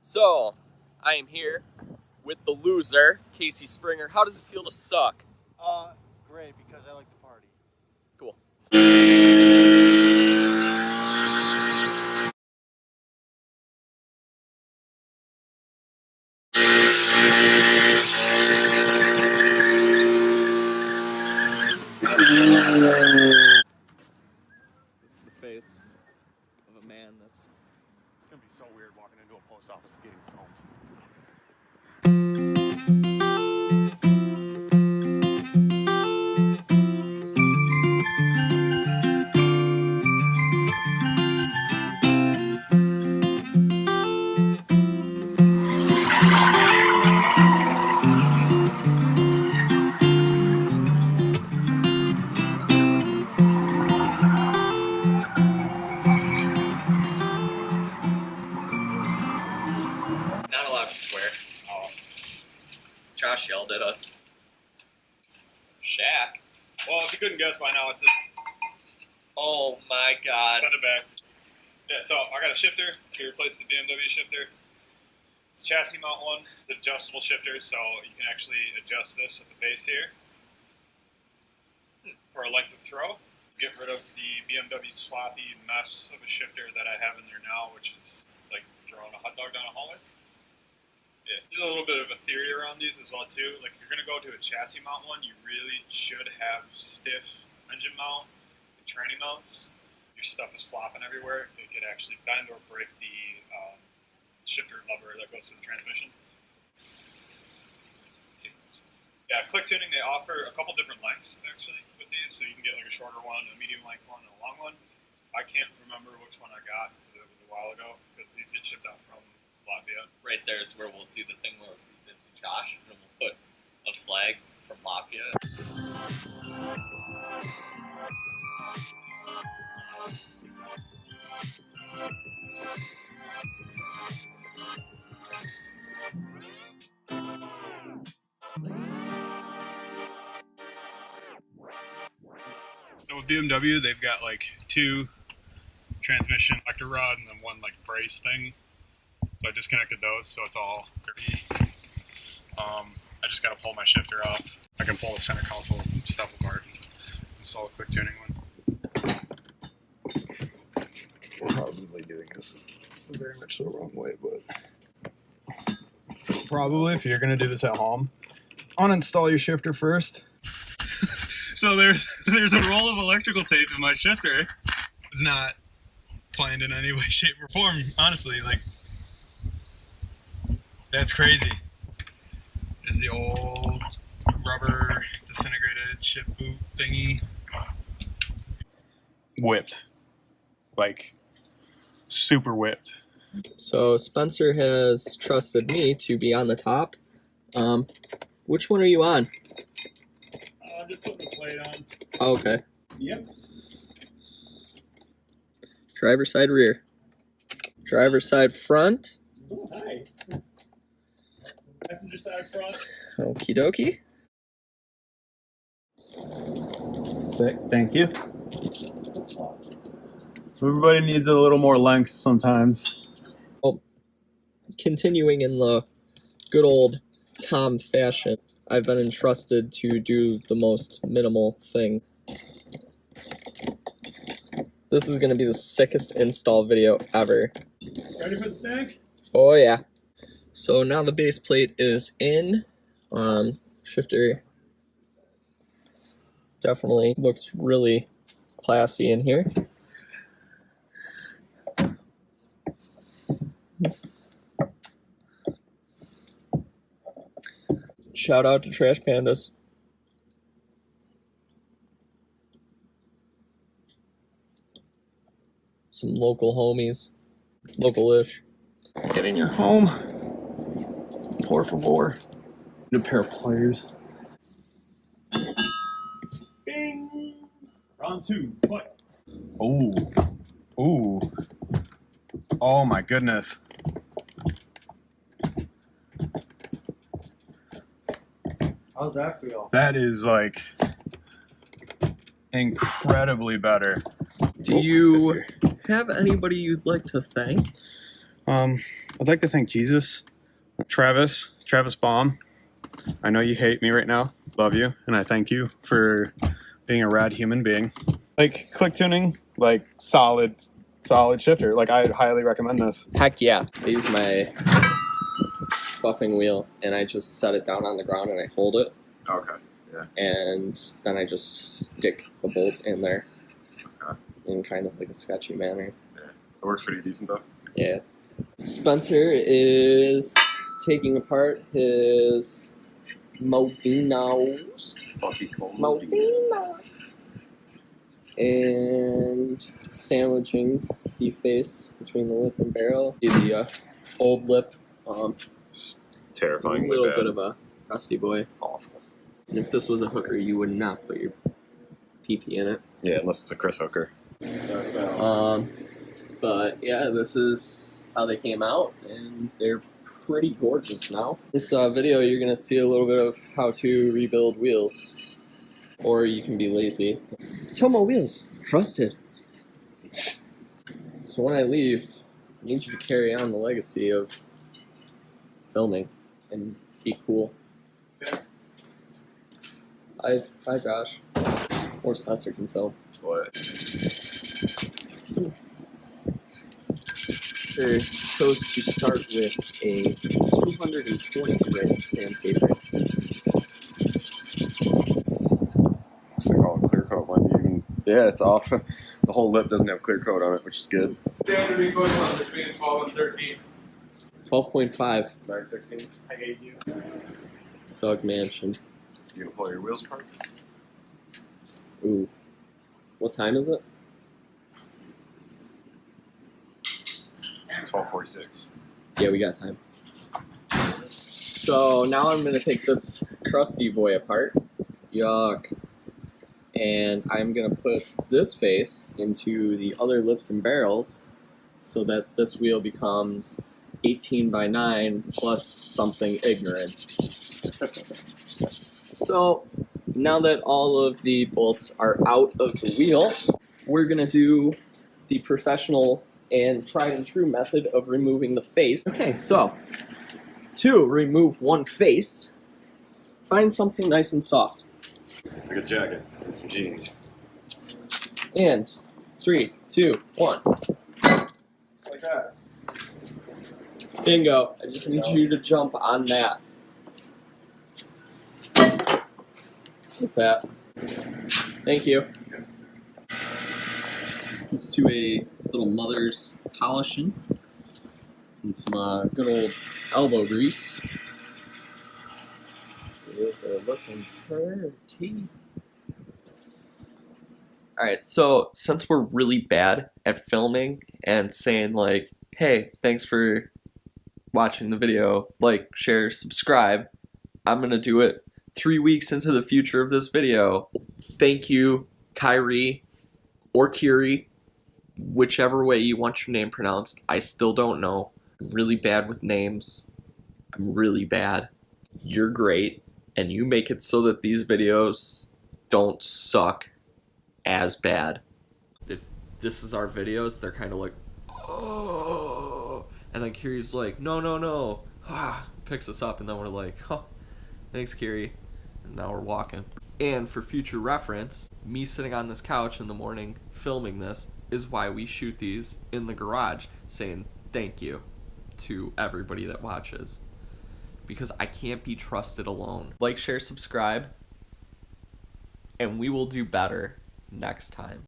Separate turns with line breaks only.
So, I am here with the loser, Casey Springer. How does it feel to suck?
Great, because I like to party.
Cool. This is the face of a man that's...
It's gonna be so weird walking into a post office getting filmed.
Not allowed to swear. Oh. Josh yelled at us. Shaq.
Well, if you couldn't guess by now, it's a
Oh my god.
send it back. Yeah, so I got a shifter to replace the BMW shifter. It's a chassis mount one. It's an adjustable shifter, so you can actually adjust this at the base here for a length of throw. Get rid of the BMW sloppy mess of a shifter that I have in there now, which is like throwing a hot dog down a hallway. Yeah, there's a little bit of a theory around these as well too. Like if you're gonna go to a chassis mount one, you really should have stiff engine mount and tranny mounts. Your stuff is flopping everywhere. It could actually bend or break the shifter lever that goes to the transmission. Yeah, Cliq tuning, they offer a couple different lengths actually with these, so you can get like a shorter one, a medium length one, and a long one. I can't remember which one I got because it was a while ago because these get shipped out from Latvia.
Right there is where we'll do the thing where we did to Josh, and we'll put a flag from Latvia.
So with BMW, they've got like two transmission ejector rod and then one like brace thing. So I disconnected those, so it's all dirty. I just got to pull my shifter off. I can pull the center console stuff apart and install a Cliq tuning one.
We're probably doing this very much the wrong way, but probably if you're gonna do this at home, uninstall your shifter first.
So there's a roll of electrical tape in my shifter. It's not planned in any way, shape, or form. Honestly, like that's crazy. There's the old rubber disintegrated ship boot thingy.
Whipped, like super whipped.
So Spencer has trusted me to be on the top. Which one are you on?
I'm just putting the plate on.
Oh, okay.
Yep.
Driver side rear. Driver side front.
Oh, hi. Passenger side front.
Okie dokie.
Sick, thank you. Everybody needs a little more length sometimes.
Continuing in the good old Tom fashion, I've been entrusted to do the most minimal thing. This is going to be the sickest install video ever.
Ready for the snag?
Oh yeah. So now the base plate is in. Shifter definitely looks really classy in here. Shout out to Trash Pandas. Some local homies. Local-ish.
Get in your home. Por favor. Need a pair of pliers.
Bing! Round two, fight.
Ooh. Ooh. Oh my goodness.
How's that feel?
That is like incredibly better.
Do you have anybody you'd like to thank?
A I'd like to thank Jesus, Travis Baum. I know you hate me right now. Love you, and I thank you for being a rad human being. Like click tuning, like solid shifter. Like I highly recommend this.
Heck yeah. I use my buffing wheel and I just set it down on the ground and I hold it.
Okay. Yeah.
And then I just stick the bolt in there.
Okay.
In kind of like a sketchy manner.
Yeah. It works pretty decent though.
Yeah. Spencer is taking apart his Modinos.
Funky cold.
Modino. And sandwiching the face between the lip and barrel. The old lip.
Terrifying.
A little bit of a crusty boy.
Awful.
And if this was a hooker, you would not put your PP in it.
Yeah, unless it's a Chris hooker.
But yeah, this is how they came out, and they're pretty gorgeous now. This video, you're gonna see a little bit of how to rebuild wheels, or you can be lazy. Tomo wheels, trusted. So when I leave, I need you to carry on the legacy of filming and be cool. Hi Josh. Or Spencer can film.
What?
Spencer chose to start with a 220 grit sandpaper.
Looks like all clear coat might be even. Yeah, it's off. The whole lip doesn't have clear coat on it, which is good.
Standard equivalent between 12 and 13.
12.5.
9/16s. I gave you.
Thug Mansion.
You gonna pull your wheels apart?
Ooh. What time is it?
12:46.
Yeah, we got time. So now I'm going to take this crusty boy apart. Yuck. And I'm going to put this face into the other lips and barrels so that this wheel becomes 18 by 9 plus something ignorant. So now that all of the bolts are out of the wheel, we're going to do the professional and tried and true method of removing the face. Okay, so to remove one face, find something nice and soft.
Like a jacket and some jeans.
And 3, 2, 1.
Just like that.
Bingo. I just need you to jump on that. Like that. Thank you. Let's do a little mother's polishing and some good old elbow grease. These are looking pretty. Alright, so since we're really bad at filming and saying like, hey, thanks for watching the video, like, share, subscribe, I'm gonna do it 3 weeks into the future of this video. Thank you, Kyrie or Kiri, whichever way you want your name pronounced. I still don't know. I'm really bad with names. I'm really bad. You're great, and you make it so that these videos don't suck as bad. If this is our videos, they're kind of like, oh, and then Kiri's like, no, no, no, picks us up, and then we're like, oh, thanks, Kiri, and now we're walking. And for future reference, me sitting on this couch in the morning filming this is why we shoot these in the garage, saying thank you to everybody that watches, because I can't be trusted alone. Like, share, subscribe, and we will do better next time.